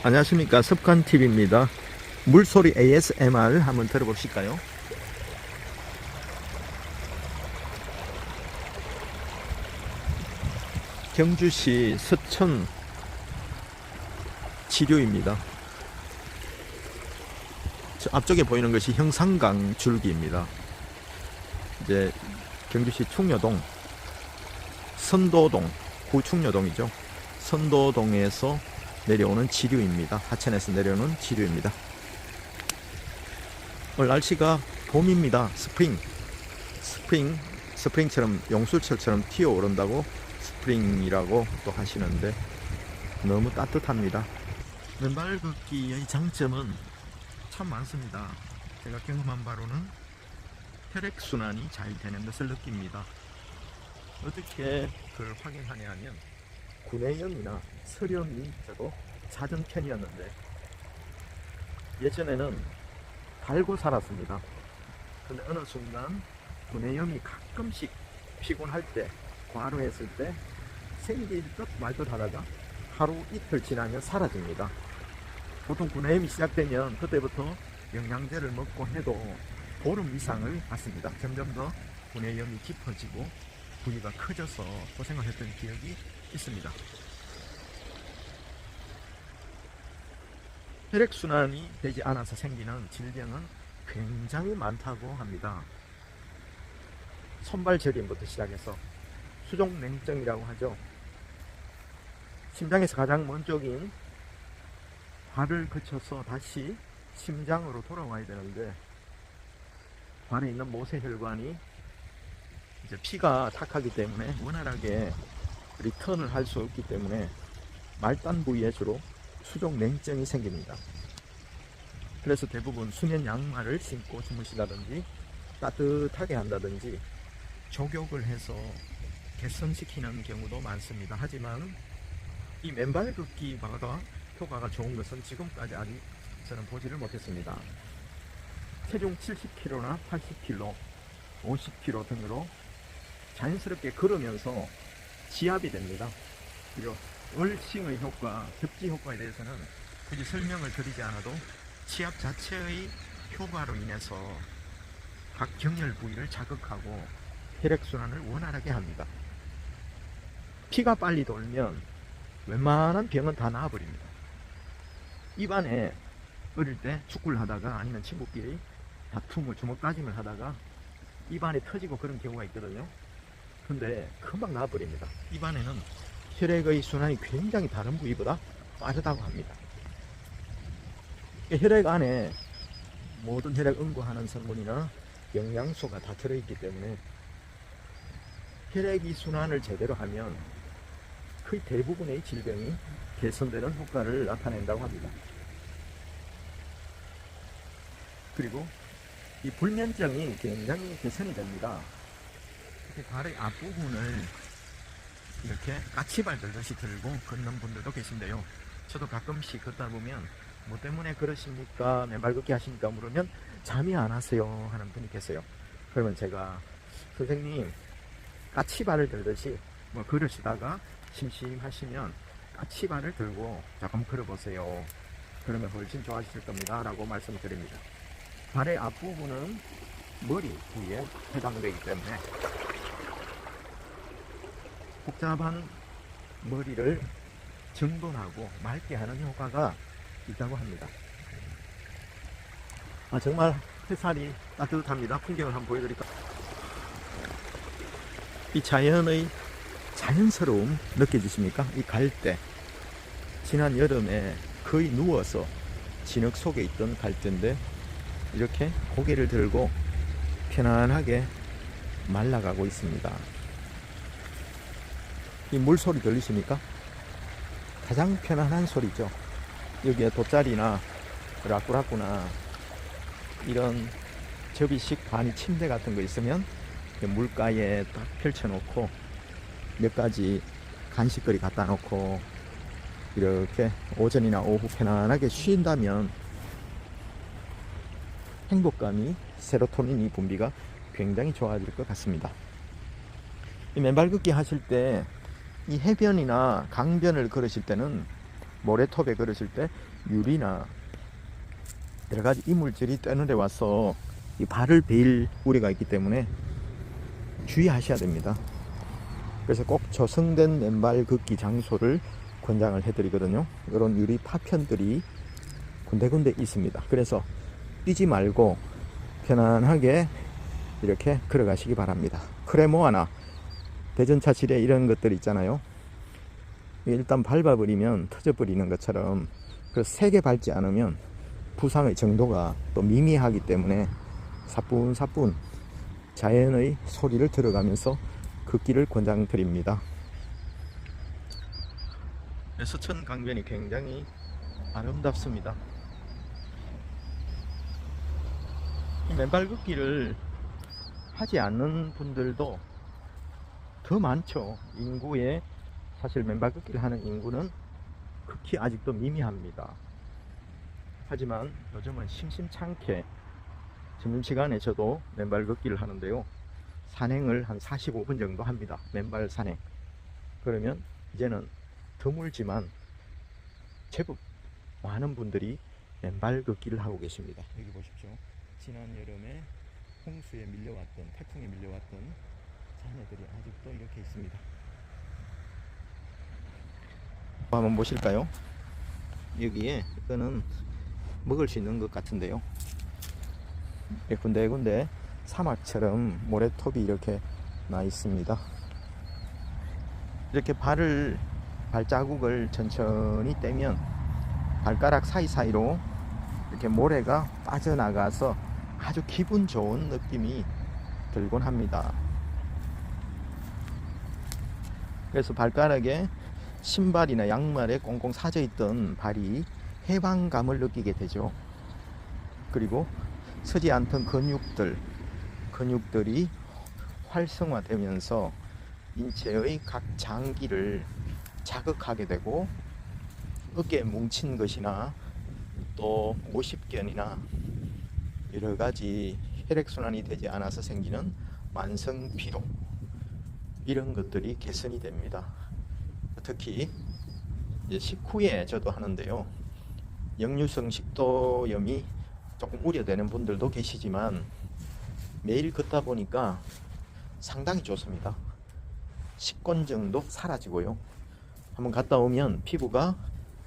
안녕하십니까, 습관TV입니다. 물소리 ASMR 한번 들어보실까요? 경주시 서천 지류입니다. 저 앞쪽에 보이는 것이 형산강 줄기입니다. 이제 경주시 충녀동, 선도동, 구충녀동이죠. 선도동에서 내려오는 지류입니다. 하천에서 내려오는 지류입니다. 오늘 날씨가 봄입니다. 스프링처럼 용술철처럼 튀어오른다고 스프링이라고 또 하시는데 너무 따뜻합니다. 맨발 걷기의 장점은 참 많습니다. 제가 경험한 바로는 혈액순환이 잘 되는 것을 느낍니다. 어떻게 그걸 확인하냐 하면 구내염이나 설염이 저도 잦은 편이었는데 예전에는 달고 살았습니다. 근데 어느 순간 구내염이 가끔씩 피곤할 때, 과로했을 때 생길 듯 말 듯 하다가 하루 이틀 지나면 사라집니다. 보통 구내염이 시작되면 그때부터 영양제를 먹고 해도 보름 이상을 받습니다. 점점 더 구내염이 깊어지고 부위가 커져서 고생을 했던 기억이 있습니다. 혈액순환이 되지 않아서 생기는 질병은 굉장히 많다고 합니다. 손발 저림부터 시작해서 수족냉증이라고 하죠. 심장에서 가장 먼저인 발을 거쳐서 다시 심장으로 돌아와야 되는데 발에 있는 모세혈관이 이제 피가 탁하기 때문에 원활하게 리턴을 할 수 없기 때문에 말단 부위에 주로 수족냉증이 생깁니다. 그래서 대부분 수면 양말을 신고 주무시다든지 따뜻하게 한다든지 족욕을 해서 개선시키는 경우도 많습니다. 하지만 이 맨발 걷기가 효과가 좋은 것은 지금까지 아직 저는 보지를 못했습니다. 체중 70kg나 80kg, 50kg 등으로 자연스럽게 걸으면서 지압이 됩니다. 그리고 얼싱의 효과, 습지 효과에 대해서는 굳이 설명을 드리지 않아도 지압 자체의 효과로 인해서 각 경혈 부위를 자극하고 혈액순환을 원활하게 합니다. 피가 빨리 돌면 웬만한 병은 다 나아버립니다. 입안에 어릴 때 축구를 하다가 아니면 친구끼리 다툼을 주먹다짐을 하다가 입안에 터지고 그런 경우가 있거든요. 근데 금방 나아버립니다. 입안에는 혈액의 순환이 굉장히 다른 부위보다 빠르다고 합니다. 혈액 안에 모든 혈액 응고하는 성분이나 영양소가 다 들어있기 때문에 혈액이 순환을 제대로 하면 거의 대부분의 질병이 개선되는 효과를 나타낸다고 합니다. 그리고 이 불면증이 굉장히 개선이 됩니다. 이렇게 발의 앞부분을 이렇게 까치발 들듯이 들고 걷는 분들도 계신데요. 저도 가끔씩 걷다 보면 뭐 때문에 그러십니까? 맨발 걷기 하십니까? 물으면 잠이 안 와서요 하는 분이 계세요. 그러면 제가 선생님 까치발을 들듯이 뭐 걸으시다가 심심하시면 까치발을 들고 조금 걸어보세요. 그러면 훨씬 좋아지실 겁니다 라고 말씀드립니다. 발의 앞부분은 머리 부위에 해당되기 때문에 복잡한 머리를 정돈하고 맑게 하는 효과가 있다고 합니다. 정말 햇살이 따뜻합니다. 풍경을 한번 보여드릴까요? 이 자연의 자연스러움 느껴지십니까? 이 갈대, 지난 여름에 거의 누워서 진흙 속에 있던 갈대인데 이렇게 고개를 들고 편안하게 말라가고 있습니다. 이 물소리 들리십니까? 가장 편안한 소리죠. 여기에 돗자리나 라꾸라꾸나 이런 접이식 간이 침대 같은 거 있으면 물가에 딱 펼쳐놓고 몇 가지 간식거리 갖다 놓고 이렇게 오전이나 오후 편안하게 쉰다면 행복감이, 세로토닌이 분비가 굉장히 좋아질 것 같습니다. 이 맨발 걷기 하실 때 이 해변이나 강변을 걸으실 때는 모래톱에 걸으실 때 유리나 여러 가지 이물질이 때늘에 와서 이 발을 베일 우려가 있기 때문에 주의하셔야 됩니다. 그래서 꼭 조성된 맨발 걷기 장소를 권장을 해드리거든요. 이런 유리 파편들이 군데군데 있습니다. 그래서 뛰지 말고 편안하게 이렇게 걸어가시기 바랍니다. 크레모아나 대전차 지뢰 이런 것들 있잖아요. 일단 밟아버리면 터져버리는 것처럼 그 세게 밟지 않으면 부상의 정도가 또 미미하기 때문에 사뿐사뿐 자연의 소리를 들어가면서 걷기를 권장드립니다. 서천 강변이 굉장히 아름답습니다. 이 맨발 걷기를 하지 않는 분들도 더 많죠. 인구에 사실 맨발 걷기를 하는 인구는 극히 아직도 미미합니다. 하지만 요즘은 심심찮게 점심시간에 저도 맨발 걷기를 하는데요. 산행을 한 45분 정도 합니다. 맨발 산행. 그러면 이제는 드물지만 제법 많은 분들이 맨발 걷기를 하고 계십니다. 여기 보십시오. 지난 여름에 홍수에 밀려왔던, 태풍에 밀려왔던 자녀들이 아직도 이렇게 있습니다. 한번 보실까요? 여기에 이거는 먹을 수 있는 것 같은데요. 군데군데 사막처럼 모래톱이 이렇게 나 있습니다. 이렇게 발자국을 천천히 떼면 발가락 사이사이로 이렇게 모래가 빠져나가서 아주 기분 좋은 느낌이 들곤 합니다. 그래서 발가락에 신발이나 양말에 꽁꽁 사져 있던 발이 해방감을 느끼게 되죠. 그리고 서지 않던 근육들이 활성화되면서 인체의 각 장기를 자극하게 되고 어깨에 뭉친 것이나 또 오십견이나 여러 가지 혈액순환이 되지 않아서 생기는 만성피로 이런 것들이 개선이 됩니다. 특히 이제 식후에 저도 하는데요. 역류성 식도염이 조금 우려되는 분들도 계시지만 매일 걷다 보니까 상당히 좋습니다. 식곤증도 사라지고요. 한번 갔다 오면 피부가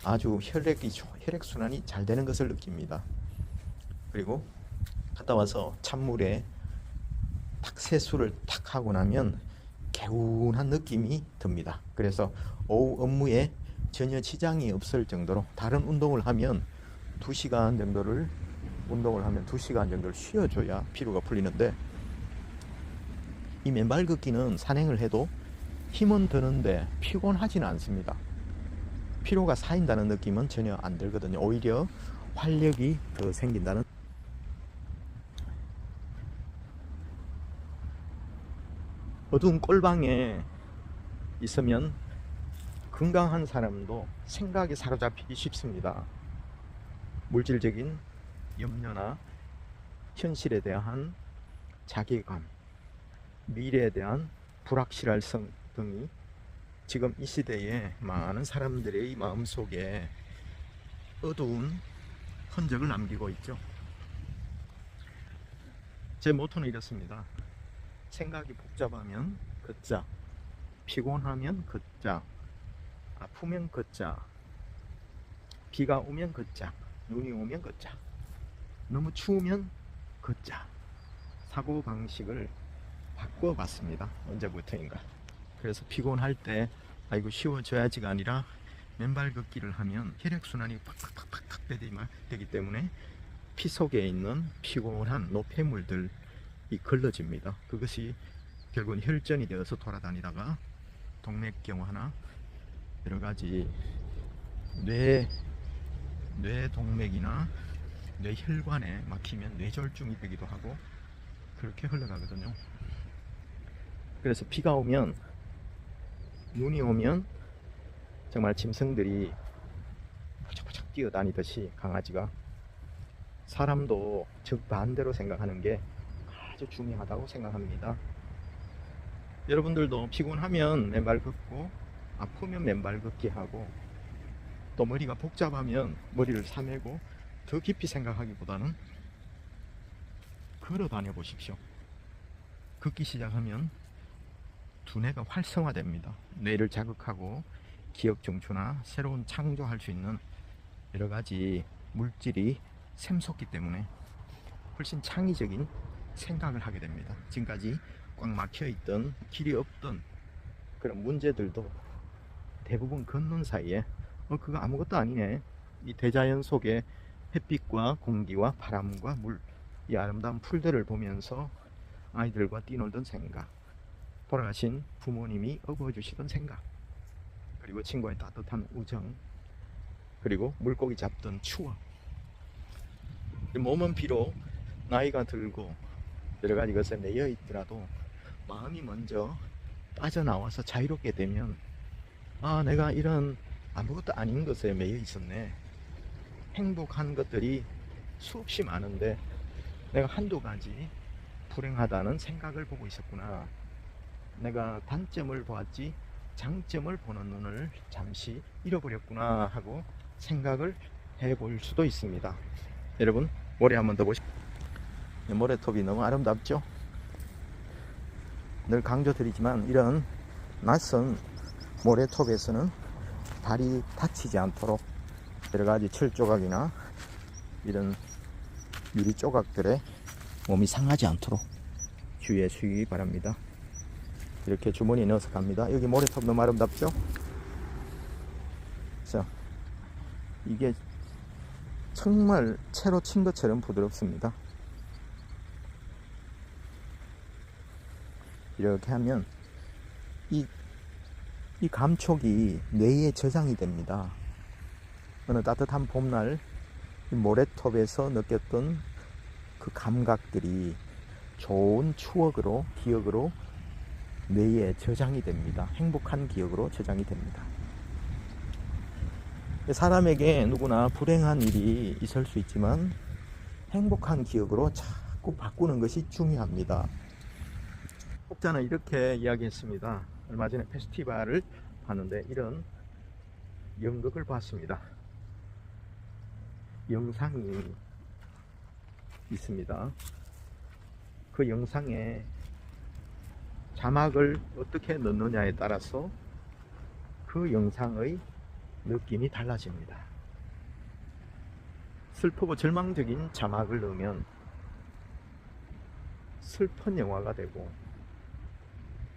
아주 혈액순환이 잘 되는 것을 느낍니다. 그리고 갔다 와서 찬물에 탁 세수를 탁 하고 나면 개운한 느낌이 듭니다. 그래서 오후 업무에 전혀 지장이 없을 정도로 다른 운동을 하면 2시간 정도를 쉬어줘야 피로가 풀리는데 이 맨발 걷기는 산행을 해도 힘은 드는데 피곤하지는 않습니다. 피로가 쌓인다는 느낌은 전혀 안 들거든요. 오히려 활력이 더 생긴다는. 어두운 꼴방에 있으면 건강한 사람도 생각에 사로잡히기 쉽습니다. 물질적인 염려나 현실에 대한 자괴감, 미래에 대한 불확실성 등이 지금 이 시대에 많은 사람들의 마음속에 어두운 흔적을 남기고 있죠. 제 모토는 이렇습니다. 생각이 복잡하면 걷자, 피곤하면 걷자, 아프면 걷자, 비가 오면 걷자, 눈이 오면 걷자, 너무 추우면 걷자. 사고방식을 바꿔봤습니다. 언제부터인가. 그래서 피곤할 때 아이고 쉬워져야지가 아니라 맨발 걷기를 하면 혈액순환이 팍팍팍팍 되기 때문에 피 속에 있는 피곤한 노폐물들이 걸러집니다. 그것이 결국은 혈전이 되어서 돌아다니다가 동맥경화나 여러가지 뇌동맥이나 뇌혈관에 막히면 뇌졸중이 되기도 하고 그렇게 흘러가거든요. 그래서 비가 오면, 눈이 오면 정말 짐승들이 포착포착 뛰어다니듯이 강아지가, 사람도 적반대로 생각하는 게 아주 중요하다고 생각합니다. 여러분들도 피곤하면 맨발 걷고 아프면 맨발 걷기 하고 또 머리가 복잡하면 머리를 사매고 더 깊이 생각하기보다는 걸어 다녀 보십시오. 걷기 시작하면 두뇌가 활성화됩니다. 뇌를 자극하고 기억 정초나 새로운 창조할 수 있는 여러 가지 물질이 샘솟기 때문에 훨씬 창의적인 생각을 하게 됩니다. 지금까지 꽉 막혀 있던 길이 없던 그런 문제들도 대부분 걷는 사이에 그거 아무것도 아니네. 이 대자연 속에 햇빛과 공기와 바람과 물, 이 아름다운 풀들을 보면서 아이들과 뛰놀던 생각, 돌아가신 부모님이 업어주시던 생각, 그리고 친구와의 따뜻한 우정, 그리고 물고기 잡던 추억. 몸은 비록 나이가 들고 여러 가지 것에 매여 있더라도 마음이 먼저 빠져나와서 자유롭게 되면 내가 이런 아무것도 아닌 것에 매여 있었네. 행복한 것들이 수없이 많은데 내가 한두 가지 불행하다는 생각을 보고 있었구나. 내가 단점을 보았지 장점을 보는 눈을 잠시 잃어버렸구나 하고 생각을 해볼 수도 있습니다. 여러분, 모래 한번 더 보시죠. 모래톱이 너무 아름답죠? 늘 강조드리지만 이런 낯선 모래톱에서는 발이 다치지 않도록 여러가지 철 조각이나 이런 유리 조각들에 몸이 상하지 않도록 주의해 주시기 바랍니다. 이렇게 주머니에 넣어서 갑니다. 여기 모래톱 너무 아름답죠? 자, 이게 정말 채로 친 것처럼 부드럽습니다. 이렇게 하면 이 감촉이 뇌에 저장이 됩니다. 어느 따뜻한 봄날 이 모래톱에서 느꼈던 그 감각들이 좋은 추억으로, 기억으로 뇌에 저장이 됩니다. 행복한 기억으로 저장이 됩니다. 사람에게 누구나 불행한 일이 있을 수 있지만 행복한 기억으로 자꾸 바꾸는 것이 중요합니다. 혹자는 이렇게 이야기했습니다. 얼마 전에 페스티벌을 봤는데 이런 연극을 봤습니다. 영상이 있습니다. 그 영상에 자막을 어떻게 넣느냐에 따라서 그 영상의 느낌이 달라집니다. 슬프고 절망적인 자막을 넣으면 슬픈 영화가 되고,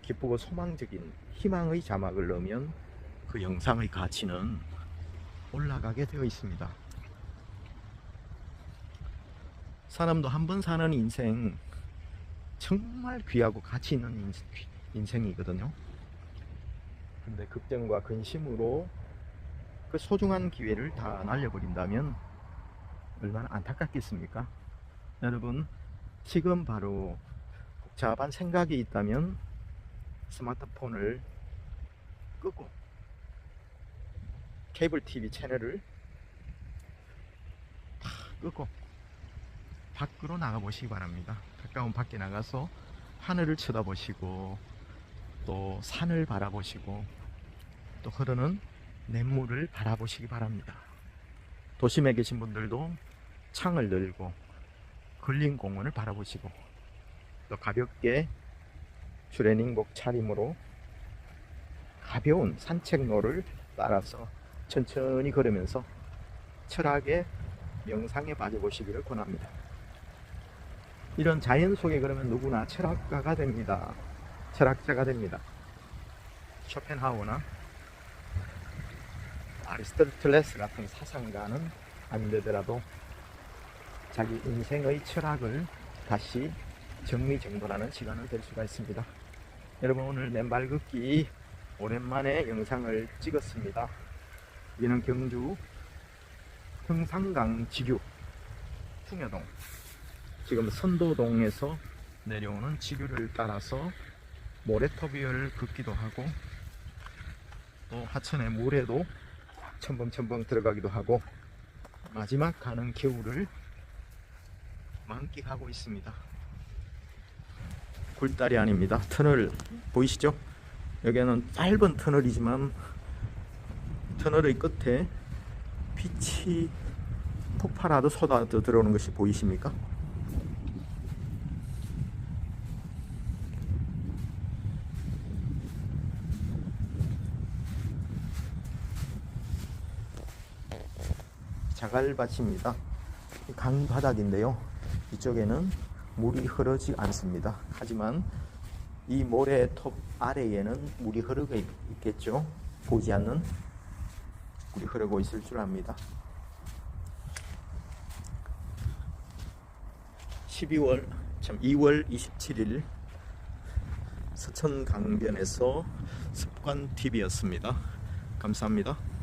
기쁘고 소망적인 희망의 자막을 넣으면 그 영상의 가치는 올라가게 되어 있습니다. 사람도 한 번 사는 인생 정말 귀하고 가치 있는 인생이거든요. 근데 걱정과 근심으로 그 소중한 기회를 다 날려버린다면 얼마나 안타깝겠습니까? 여러분, 지금 바로 복잡한 생각이 있다면 스마트폰을 끄고 케이블 TV 채널을 다 끄고 밖으로 나가 보시기 바랍니다. 가까운 밖에 나가서 하늘을 쳐다보시고 또 산을 바라보시고 또 흐르는 냇물을 바라보시기 바랍니다. 도심에 계신 분들도 창을 열고 근린공원을 바라보시고 또 가볍게 트레이닝복 차림으로 가벼운 산책로를 따라서 천천히 걸으면서 철학의 명상에 빠져보시기를 권합니다. 이런 자연 속에 그러면 누구나 철학가가 됩니다. 철학자가 됩니다. 쇼펜하우어나 아리스토텔레스 같은 사상가는 안 되더라도 자기 인생의 철학을 다시 정리정돈하는 시간을 될 수가 있습니다. 여러분, 오늘 맨발 걷기 오랜만에 영상을 찍었습니다. 여기는 경주 흥상강 지교 풍여동, 지금 선도동에서 내려오는 지교를 따라서 모래톱 위를 걷기도 하고 또 하천의 모래도 첨벙첨벙 들어가기도 하고 마지막 가는 겨울을 만끽하고 있습니다. 굴다리 아닙니다. 터널 보이시죠? 여기는 짧은 터널이지만 터널의 끝에 빛이 폭발하도 쏟아져 들어오는 것이 보이십니까? 자갈밭입니다. 강 바닥인데요. 이쪽에는 물이 흐르지 않습니다. 하지만 이 모래톱 아래에는 물이 흐르고 있겠죠. 보지 않는 물이 흐르고 있을 줄 압니다. 2월 27일 서천강변에서 습관TV였습니다. 감사합니다.